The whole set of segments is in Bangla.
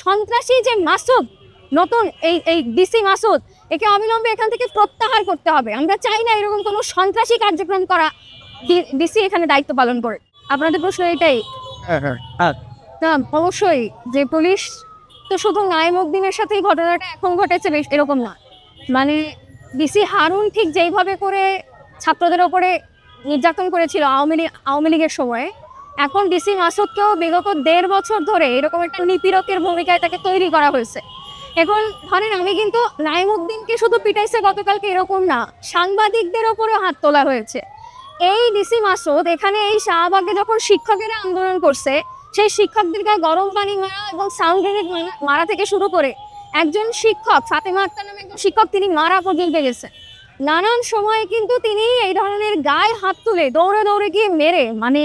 সন্ত্রাসী যে মাসুদ, নতুন এই ডিসি মাসুদ, একে অবিলম্বে এখান থেকে প্রত্যাহার করতে হবে। আমরা চাই না এরকম কোনো সন্ত্রাসী কার্যক্রম করা ডিসি এখানে দায়িত্ব পালন করে। আপনাদের প্রশ্ন এটাই? না, অবশ্যই যে পুলিশ তো শুধু নাইমুদ্দিনের সাথেই ঘটনাটা এখন ঘটেছে এরকম না। মানে ডিসি হারুন ঠিক যেইভাবে করে ছাত্রদের ওপরে নির্যাতন করেছিল আওয়ামী লীগের সময়ে, এখন ডিসি মাসুদকেও বিগত 1.5 বছর ধরে এরকম একটা নিপীড়কের ভূমিকায় তাকে তৈরি করা হয়েছে। এখন ধরেন আমি কিন্তু নাইমুদ্দিনকে শুধু পিটাইছে গতকালকে এরকম না, সাংবাদিকদের ওপরেও হাত তোলা হয়েছে। এই ডিসি মাসুদ এখানে এই শাহবাগে যখন শিক্ষকেরা আন্দোলন করছে, সেই শিক্ষকদেরকে গরম পানি মারা এবং সাউন্ড গ্রেনেড মারা থেকে শুরু করে একজন শিক্ষক ফাতেমা আক্তার নামে একজন শিক্ষক তিনি মারা পর্যন্ত গেছে। নানান সময়ে কিন্তু তিনি এই ধরনের গায়ে হাত তুলে দৌড়ে দৌড়ে গিয়ে মেরে মানে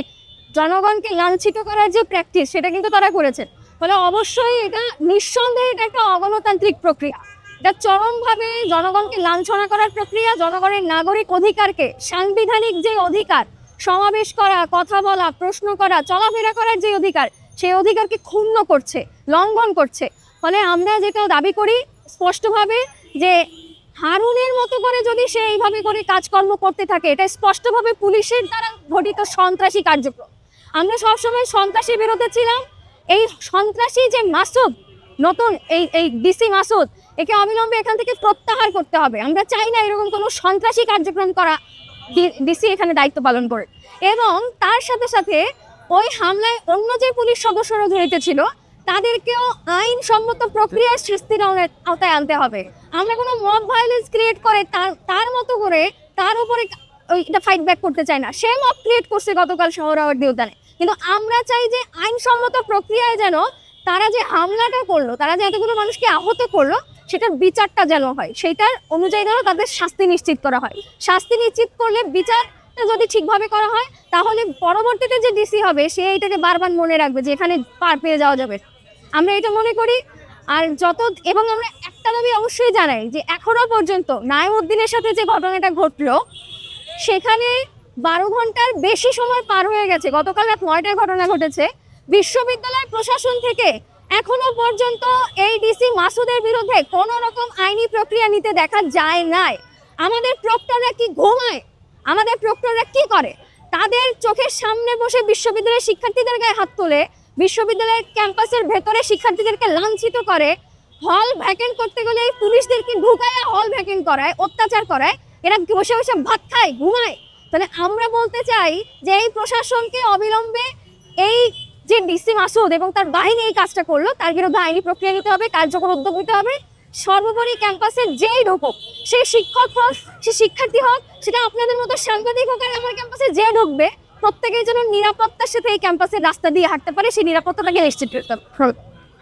জনগণকে লাঞ্ছিত করার যে প্র্যাকটিস সেটা কিন্তু তারা করেছেন। ফলে অবশ্যই এটা নিঃসন্দেহে এটা একটা অগণতান্ত্রিক প্রক্রিয়া, এটা চরমভাবে জনগণকে লাঞ্ছনা করার প্রক্রিয়া। জনগণের নাগরিক অধিকারকে, সাংবিধানিক যে অধিকার সমাবেশ করা, কথা বলা, প্রশ্ন করা, চলাফেরা করার যে অধিকার, সেই অধিকারকে ক্ষুণ্ণ করছে, লঙ্ঘন করছে। ফলে আমরা যেটা দাবি করি স্পষ্টভাবে যে হারুনের মতো করে যদি সে এইভাবে করে কাজকর্ম করতে থাকে, এটা স্পষ্টভাবে পুলিশের দ্বারা ঘটিত সন্ত্রাসী কার্যক্রম। আমরা সবসময় সন্ত্রাসীর বিরুদ্ধে ছিলাম। এই সন্ত্রাসী যে মাসুদ, নতুন এই ডিসি মাসুদ, একে অবিলম্বে এখান থেকে প্রত্যাহার করতে হবে। আমরা চাই না এরকম কোনো সন্ত্রাসী কার্যক্রম করা ডিসি এখানে দায়িত্ব পালন করে। এবং তার সাথে সাথে ওই হামলায় অন্য যে পুলিশ সদস্যরা জড়িত ছিল তাদেরকেও আইনসম্মত প্রক্রিয়ার শাস্তির আওতায় আনতে হবে। আমরা কোনো মব ভায়োলেন্স ক্রিয়েট করে তার মতো করে তার উপরে এটা ফাইট ব্যাক করতে চাই না। সে মব ক্রিয়েট করছে গতকাল সোহরাওয়ার্দী উদ্যানে, কিন্তু আমরা চাই যে আইনসম্মত প্রক্রিয়ায় যেন তারা যে হামলাটা করলো, তারা যে এতগুলো মানুষকে আহত করলো, সেটার বিচারটা যেন হয়, সেটার অনুযায়ী যেন তাদের শাস্তি নিশ্চিত করা হয়। শাস্তি নিশ্চিত করলে, বিচারটা যদি ঠিকভাবে করা হয়, তাহলে পরবর্তীতে যে ডিসি হবে সে এটাকে বারবার মনে রাখবে যে এখানে পার পেয়ে যাওয়া যাবে। আমরা এটা মনে করি। আর এবং আমরা একটা দাবি অবশ্যই জানাই যে এখনো পর্যন্ত নাইমুদ্দিনের সাথে যে ঘটনাটা ঘটলো, সেখানে 12 ঘন্টার বেশি সময় পার হয়ে গেছে। গতকাল রাত 9টায় ঘটনা ঘটেছে। বিশ্ববিদ্যালয় প্রশাসন থেকে এখনো পর্যন্ত এই ডিসি মাসুদের বিরুদ্ধে কোনো রকম আইনি প্রক্রিয়া নিতে দেখা যায় নাই। আমাদের প্রক্টররা কি ঘুমায়? আমাদের প্রক্টররা কি করে? তাদের চোখের সামনে বসে বিশ্ববিদ্যালয়ের শিক্ষার্থীদের গায়ে হাত তোলে, বিশ্ববিদ্যালয়ের ক্যাম্পাসের ভেতরে শিক্ষার্থীদেরকে লাঞ্ছিত করে, হল ভ্যাকেন্ট করতে গেলে এই পুলিশদেরকে ঢুকায় হল ভ্যাকেন্ট করায়, অত্যাচার করায়। এরা বসে বসে ভাত খায়, ঘুমায়। তাহলে আমরা বলতে চাই যে এই প্রশাসনকে অবিলম্বে এই যে ডিসি মাসুদ এবং তার বাহিনী এই কাজটা করলো, তার বিরুদ্ধে আইনি প্রক্রিয়া নিতে হবে, কার্যকর উদ্যোগ নিতে হবে। সর্বোপরি ক্যাম্পাসে যেই ঢুকুক, সে শিক্ষক হোক, সে শিক্ষার্থী হোক, সেটা আপনাদের মতো সাংবাদিক হোক, আর আমার ক্যাম্পাসে যে ঢুকবে প্রত্যেকের যেন নিরাপত্তার সাথে এই ক্যাম্পাসের রাস্তা দিয়ে হাঁটতে পারে, সেই নিরাপত্তাটাকে নিশ্চিত করতে হবে।